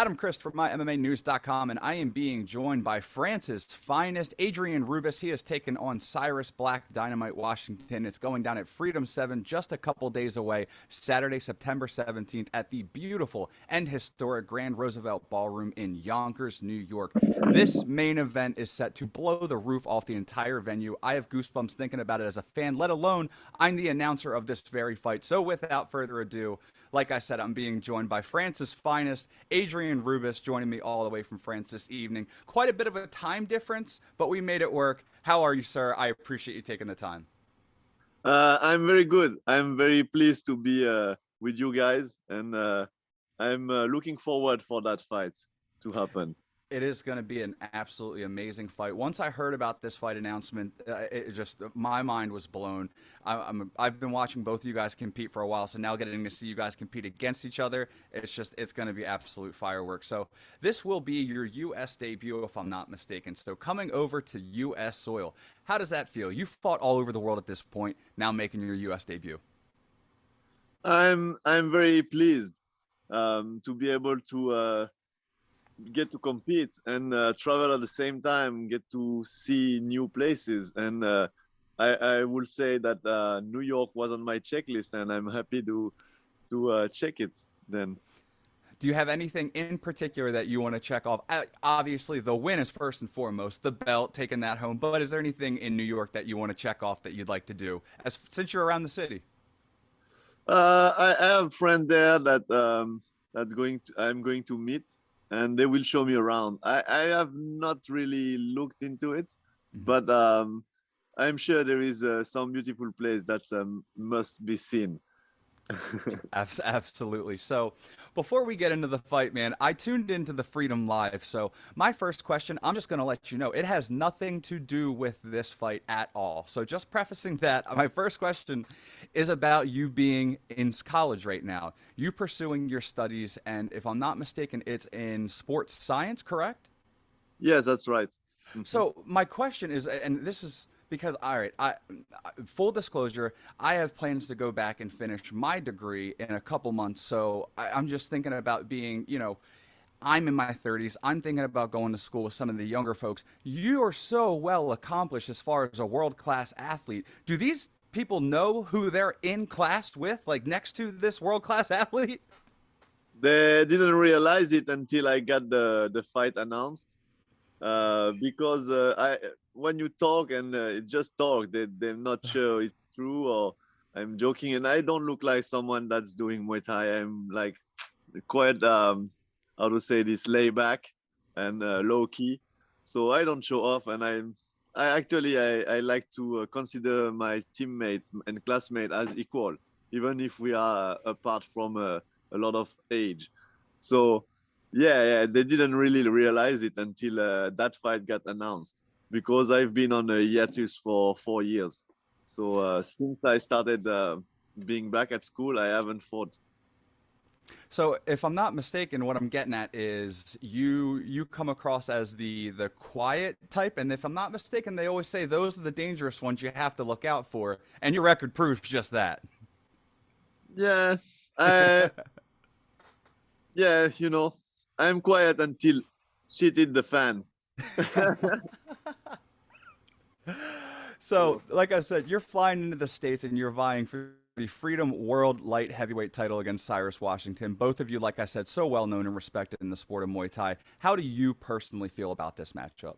Adam Christ from MyMMANews.com, and I am being joined by France's finest, Adrien Rubis. He has taken on Cyrus Dynamite Washington. It's going down at Freedom 7, just a couple days away, Saturday, September 17th, at the beautiful and historic Grand Roosevelt Ballroom in Yonkers, New York. This main event is set to blow the roof off the entire venue. I have goosebumps thinking about it as a fan, let alone I'm the announcer of this very fight. So without further ado, like I said, I'm being joined by France's finest, Adrien Rubis, joining me all the way from France this evening. Quite a bit of a time difference, but we made it work. How are you, sir? I appreciate you taking the time. I'm very good. I'm very pleased to be with you guys, and I'm looking forward for that fight to happen. It is going to be an absolutely amazing fight. Once I heard about this fight announcement, my mind was blown. I've been watching both of you guys compete for a while, so now getting to see you guys compete against each other, it's going to be absolute fireworks. So this will be your U.S. debut, if I'm not mistaken. So coming over to U.S. soil, how does that feel? You fought all over the world at this point, now making your U.S. debut. I'm very pleased to be able to get to compete and travel at the same time, get to see new places. And I will say that New York was on my checklist, and I'm happy to check it then. Do you have anything in particular that you want to check off? Obviously, the win is first and foremost, the belt, taking that home. But is there anything in New York that you want to check off that you'd like to do, since you're around the city? I have a friend there that I'm going to meet, and they will show me around. I have not really looked into it, but I'm sure there is some beautiful place that must be seen. Absolutely. So before we get into the fight, man, I tuned into the Freedom Live. So my first question, I'm just going to let you know, it has nothing to do with this fight at all. So just prefacing that, my first question is about you being in college right now. You pursuing your studies, and if I'm not mistaken, it's in sports science, correct? Yes, that's right. So my question is, and this is because, all right, full disclosure, I have plans to go back and finish my degree in a couple months. So I'm just thinking about being, I'm in my 30s. I'm thinking about going to school with some of the younger folks. You are so well accomplished as far as a world-class athlete. Do these people know who they're in class with, like next to this world-class athlete? They didn't realize it until I got the fight announced. Because when you talk and it just talk, they're not sure it's true or I'm joking, and I don't look like someone that's doing Muay Thai. I'm like quite how to say this, lay back and low key, so I don't show off. And I like to consider my teammate and classmate as equal, even if we are apart from a lot of age. So yeah, they didn't really realize it until that fight got announced, because I've been on a hiatus for 4 years. So since I started being back at school, I haven't fought. So if I'm not mistaken, what I'm getting at is you come across as the quiet type, and if I'm not mistaken, they always say those are the dangerous ones you have to look out for, and your record proves just that. Yeah, I yeah, I'm quiet until shit hit the fan. So, like I said, you're flying into the States and you're vying for the Freedom World Light Heavyweight title against Cyrus Washington. Both of you, like I said, so well known and respected in the sport of Muay Thai. How do you personally feel about this matchup?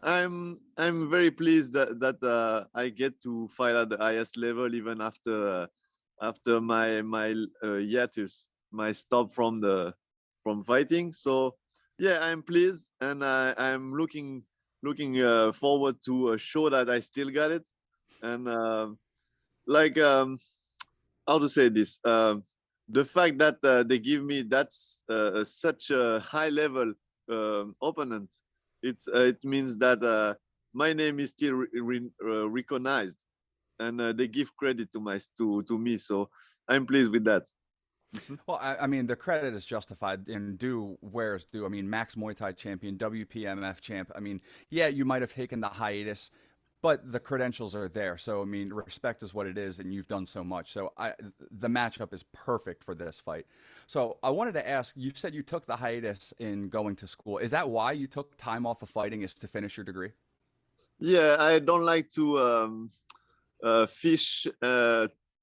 I'm very pleased that I get to fight at the highest level, even after my hiatus, my stop from fighting. So yeah, I'm pleased, and I'm looking forward to show that I still got it. And like how to say this, the fact that they give me that's such a high level opponent, it means that my name is still recognized, and they give credit to me. So I'm pleased with that. Well, I mean, the credit is justified and due where it's due. I mean, Max Muay Thai champion, WPMF champ. I mean, yeah, you might have taken the hiatus. but the credentials are there. So I mean, respect is what it is, and you've done so much. So the matchup is perfect for this fight. So I wanted to ask. You said you took the hiatus in going to school. Is that why you took time off of fighting? Is to finish your degree? Yeah, I don't like to fish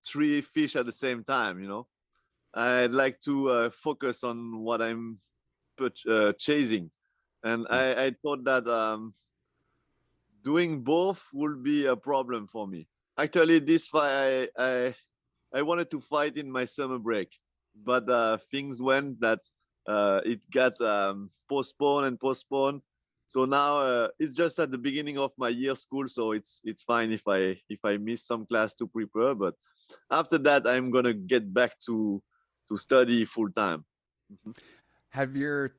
three fish at the same time. I'd like to focus on what I'm chasing, and Mm. I thought that doing both would be a problem for me. Actually, this fight I wanted to fight in my summer break, but things went that it got postponed and postponed. So now it's just at the beginning of my year school, so it's fine if I miss some class to prepare. But after that, I'm gonna get back to study full time. Mhm. Have your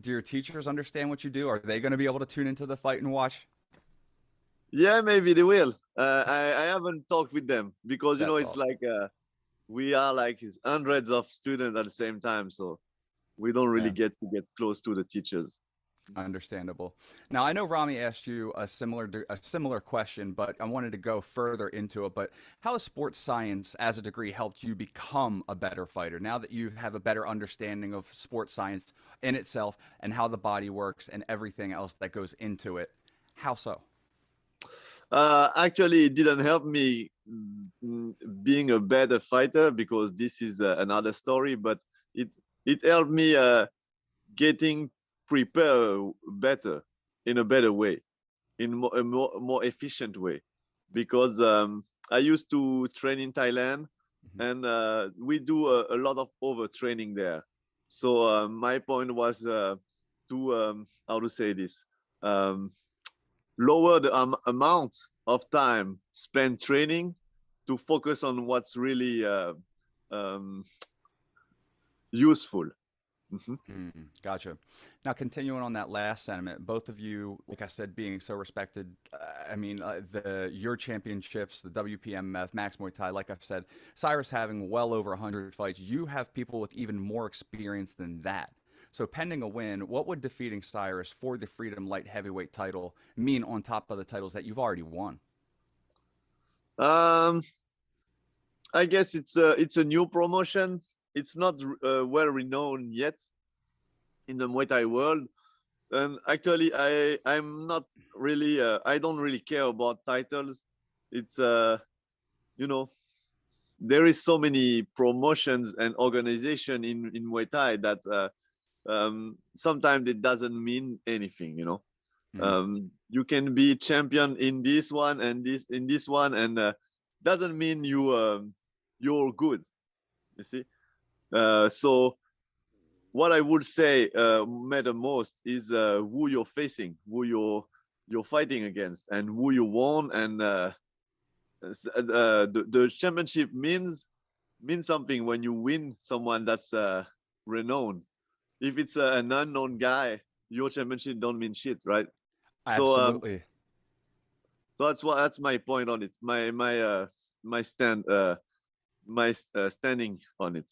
do your teachers understand what you do? Are they going to be able to tune into the fight and watch? Yeah, maybe they will. I haven't talked with them because That's it's awesome. like we are like hundreds of students at the same time, so we don't really Yeah. get close to the teachers. Understandable. Now, I know Rami asked you a similar question, but I wanted to go further into it. But how has sports science as a degree helped you become a better fighter? Now that you have a better understanding of sports science in itself and how the body works and everything else that goes into it, how so? Actually, it didn't help me being a better fighter because this is another story. But it it helped me getting prepared better in a better way, in a more efficient way, because I used to train in Thailand, Mhm. and we do a lot of overtraining there. So my point was to how to say this. Um, Lower the amount of time spent training to focus on what's really um, useful. Mhm. Gotcha. Now, continuing on that last sentiment, both of you, like I said, being so respected. I mean, the your championships, the WPMF, Max Muay Thai. Like I've said, Cyrus having well over 100 fights. You have people with even more experience than that. So, pending a win, what would defeating Cyrus for the Freedom Light Heavyweight title mean on top of the titles that you've already won? Um, I guess it's a new promotion. It's not well renowned yet in the Muay Thai world. And actually, I'm not really I don't really care about titles. It's you know there is so many promotions and organization in Muay Thai that sometimes it doesn't mean anything. Mm, You can be champion in this one and this in this one, and doesn't mean you're good. You see. So what I would say matter most is who you're facing, who you're fighting against, and who you won. And the championship means something when you win someone that's renowned. If it's an unknown guy, your championship don't mean shit, right? So absolutely. so that's my point on it. My stand standing on it.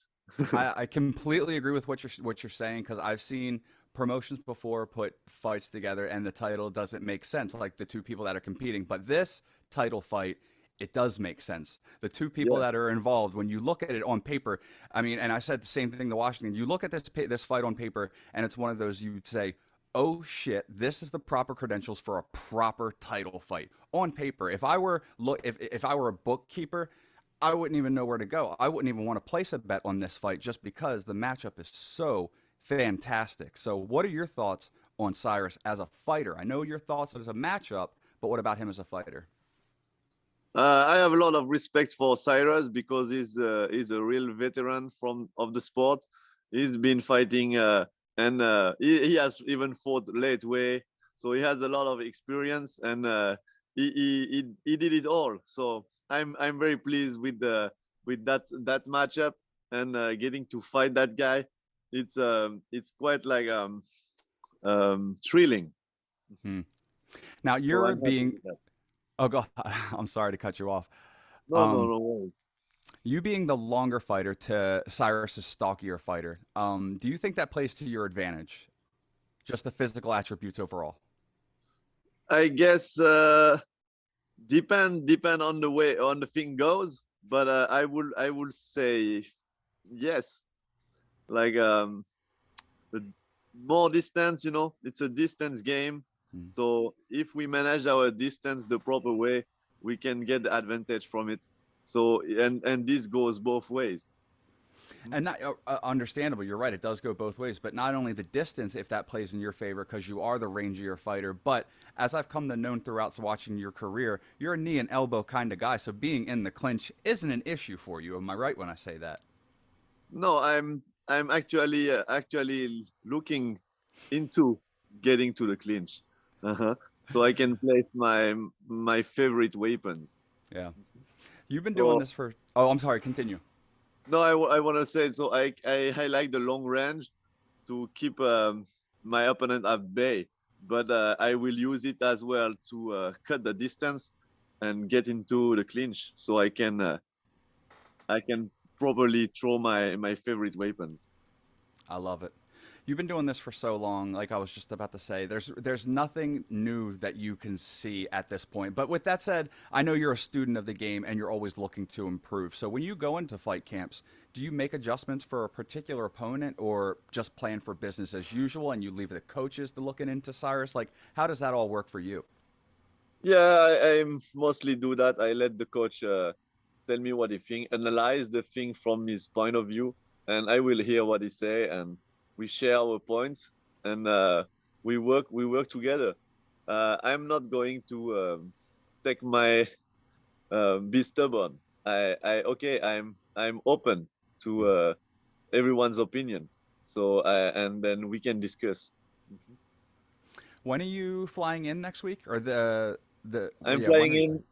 I completely agree with what you're saying because I've seen promotions before put fights together and the title doesn't make sense, like the two people that are competing. But this title fight, it does make sense. The two people Yeah. that are involved, when you look at it on paper, I mean, and I said the same thing to Washington. You look at this fight on paper, and it's one of those you'd say, "Oh shit, this is the proper credentials for a proper title fight." On paper, if I were a bookkeeper, I wouldn't even know where to go. I wouldn't even want to place a bet on this fight just because the matchup is so fantastic. So, what are your thoughts on Cyrus as a fighter? I know your thoughts as a matchup, but what about him as a fighter? I have a lot of respect for Cyrus because he's a real veteran of the sport. He's been fighting and he has even fought late way, so he has a lot of experience, and he did it all. So I'm very pleased with that matchup, and getting to fight that guy. It's quite like thrilling. Hmm. Now, So you're I'm happy being, with that. oh, go, I'm sorry to cut you off. No, no, Um, no worries. you being the longer fighter to Cyrus's stockier fighter, do you think that plays to your advantage? Just the physical attributes overall. I guess. depend on the way on the thing goes, but I would say yes. Like the more distance, you know, it's a distance game. Mm. So if we manage our distance the proper way, we can get the advantage from it. So and this goes both ways. And not understandable, you're right. It does go both ways, but not only the distance, if that plays in your favor, because you are the rangier fighter. But as I've come to know throughout watching your career, you're a knee and elbow kind of guy. So being in the clinch isn't an issue for you. Am I right when I say that? No, I'm actually looking into getting to the clinch, so I can place my favorite weapons. Yeah. You've been doing So this for. Oh, I'm sorry. Continue. no, I want to say so I like the long range to keep my opponent at bay, but I will use it as well to cut the distance and get into the clinch, so I can properly throw my favorite weapons. I love it. You've been doing this for so long. Like I was just about to say, there's nothing new that you can see at this point. But with that said, I know you're a student of the game and you're always looking to improve. So when you go into fight camps, do you make adjustments for a particular opponent or just plan for business as usual and you leave the coaches to looking into Cyrus? Like how does that all work for you? Yeah, I mostly do that. I let the coach tell me what he think, analyze the thing from his point of view, and I will hear what he say, and we share our points, and we work together. I'm not going to take my be stubborn. I'm open to everyone's opinion. So and then we can discuss. Mhm. When are you flying in next week or the I'm yeah, when flying are you flying? in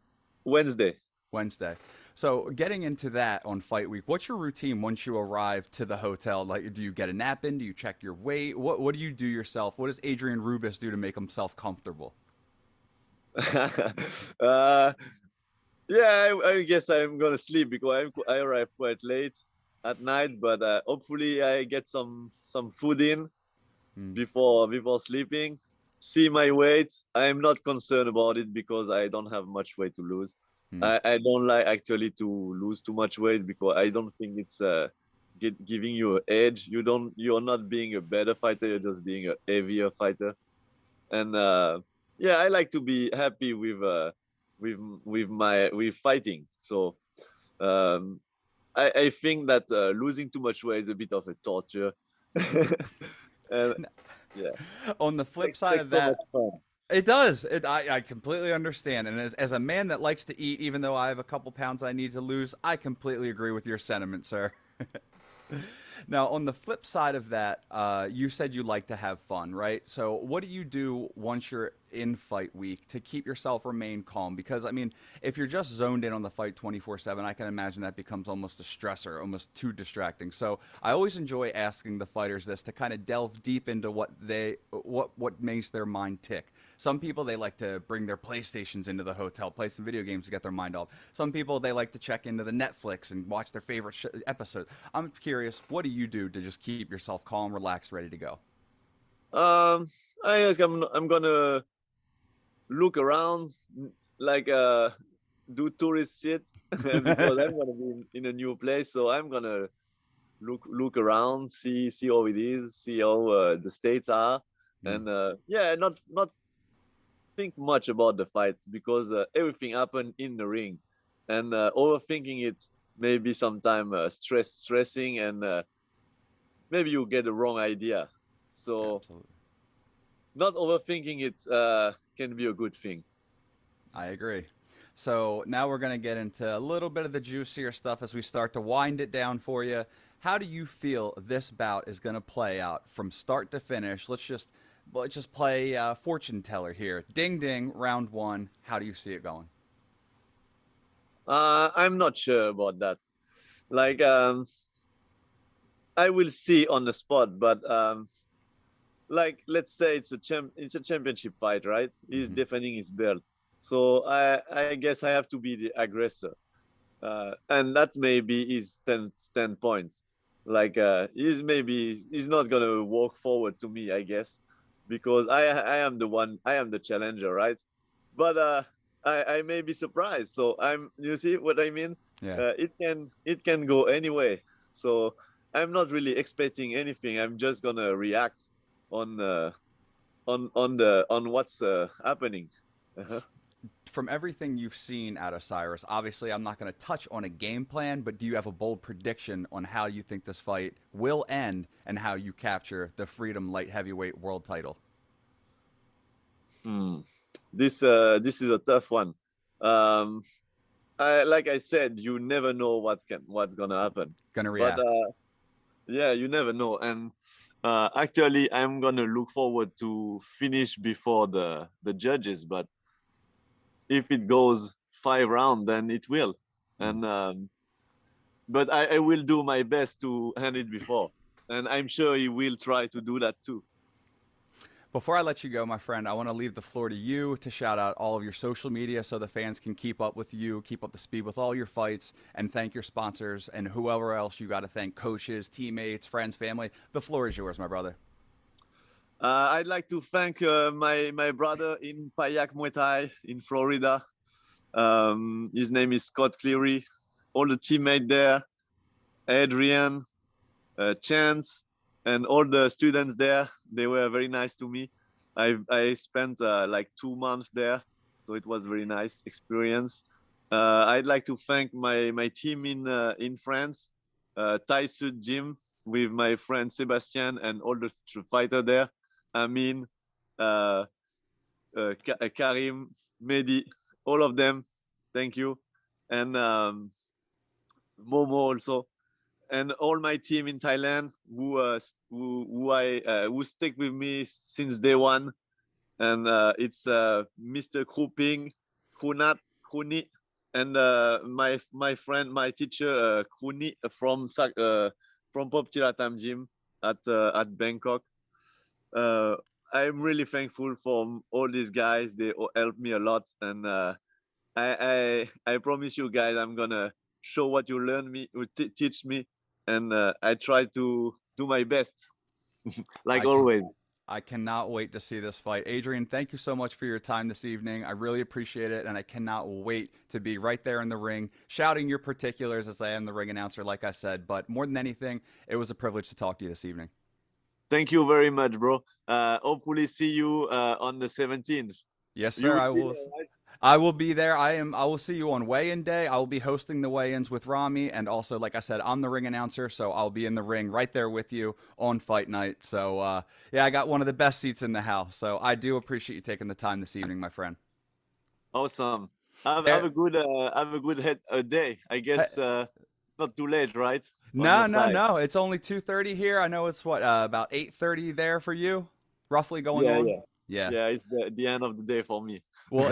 Wednesday. Wednesday. So getting into that on fight week, what's your routine once you arrive to the hotel? Like, do you get a nap in? Do you check your weight? What do you do yourself? What does Adrien Rubis do to make himself comfortable? uh, yeah, I guess I'm gonna sleep because I arrive quite late at night. But hopefully I get some food in Hmm. before sleeping. See my weight. I'm not concerned about it because I don't have much weight to lose. Hmm. I don't like actually to lose too much weight because I don't think it's giving you an edge. You're not being a better fighter. You're just being a heavier fighter. And yeah, I like to be happy with with fighting. So um, I think that losing too much weight is a bit of a torture. And yeah, On the flip side takes of so much that, fun. it does. I completely understand. And as a man that likes to eat, even though I have a couple pounds I need to lose, I completely agree with your sentiment, sir. Now, on the flip side of that, you said you like to have fun, right? So, what do you do once you're in fight week to keep yourself remain calm? Because, I mean, if you're just zoned in on the fight 24/7, I can imagine that becomes almost a stressor, almost too distracting. So, I always enjoy asking the fighters this to kind of delve deep into what makes their mind tick. Some people they like to bring their PlayStations into the hotel, play some video games to get their mind off. Some people they like to check into the Netflix and watch their favorite episode. I'm curious, what do you do to just keep yourself calm, relaxed, ready to go? Um, I guess I'm gonna look around, like do tourist shit because I'm gonna be in a new place. So I'm gonna look around, see how it is, see how the states are, Mm. and yeah, not think much about the fight because everything happened in the ring, and overthinking it maybe sometime stressing, and maybe you get the wrong idea. So Absolutely. not overthinking it can be a good thing. I agree. So now we're going to get into a little bit of the juicier stuff as we start to wind it down for you. How do you feel this bout is going to play out from start to finish? Let's just play fortune teller here. Ding ding, round one. How do you see it going? I'm not sure about that. Like I will see on the spot, but like let's say it's a championship fight, right? He's Hmm. defending his belt, so I guess I have to be the aggressor, and that maybe is 10 points. Like he's not gonna walk forward to me, I guess, because I am the challenger, right? But I may be surprised. So you see what I mean? Yeah. It can go anyway. So I'm not really expecting anything. I'm just gonna react on on what's happening. Uh-huh. From everything you've seen out of Cyrus, obviously I'm not going to touch on a game plan, but do you have a bold prediction on how you think this fight will end and how you capture the Freedom Light Heavyweight World title? Hmm. This is a tough one. Um, like I said, you never know what's gonna happen. Gonna But react. yeah, you never know. And actually, I'm gonna look forward to finish before the judges. But if it goes 5 rounds, then it will. Mm. And but I will do my best to hand it before, and I'm sure he will try to do that too. Before I let you go, my friend, I want to leave the floor to you to shout out all of your social media so the fans can keep up with you, keep up the speed with all your fights, and thank your sponsors and whoever else you got to thank, coaches, teammates, friends, family. The floor is yours, my brother. I'd like to thank my brother in Payak Muay Thai in Florida. His name is Scott Cleary. All the teammates there, Adrien, Chance, and all the students there. They were very nice to me. I spent like 2 months there, so it was very nice experience. I'd like to thank my team in France, Thai Sud Gym with my friend Sebastian and all the fighter there. I mean, uh, Karim, Mehdi, all of them. Thank you, and Momo also, and all my team in Thailand who stick with me since day one. And it's Mr. Kruping, Kunat, Kuni, and my friend, my teacher Kuni from Pop Chiratam Gym at Bangkok. Uh, I'm really thankful for all these guys. They all helped me a lot, and I promise you guys, I'm gonna show what you learn me, teach me, and I try to do my best, like I can always. I cannot wait to see this fight. Adrien, thank you so much for your time this evening. I really appreciate it, and I cannot wait to be right there in the ring, shouting your particulars as I am the ring announcer, like I said. But more than anything, it was a privilege to talk to you this evening. Thank you very much, bro. Hopefully see you on the 17th. Yes, You sir. will I be will. there, right? I will be there. I will see you on weigh-in day. I will be hosting the weigh-ins with Rami, and also, like I said, I'm the ring announcer, so I'll be in the ring right there with you on fight night. So, yeah, I got one of the best seats in the house. So I do appreciate you taking the time this evening, my friend. Awesome. Have There, a good day. I guess it's not too late, right? On your no, no, side. no. It's only 2:30 here. I know it's what about 8:30 there for you, roughly going Yeah, on. yeah, Yeah. yeah. It's the end of the day for me. Well,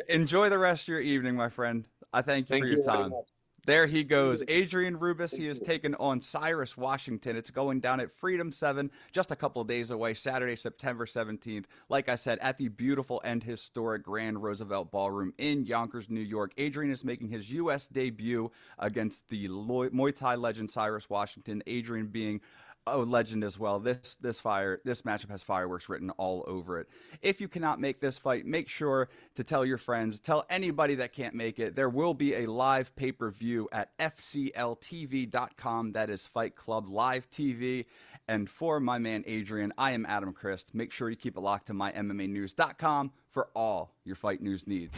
enjoy the rest of your evening, my friend. I thank you for Thank your you very time. much. There he See goes. you. Adrien Rubis. He Thank is you. taking on Cyrus Washington. It's going down at Freedom 7, just a couple of days away, Saturday, September 17th. Like I said, at the beautiful and historic Grand Roosevelt Ballroom in Yonkers, New York. Adrien is making his U.S. debut against the Muay Thai legend Cyrus Washington. Adrien being a legend as well. This matchup has fireworks written all over it. If you cannot make this fight, make sure to tell your friends, tell anybody that can't make it. There will be a live pay-per-view at fcltv.com. That is Fight Club Live TV. And for my man Adrien, I am Adam Christ. Make sure you keep it locked to MyMMANews.com for all your fight news needs.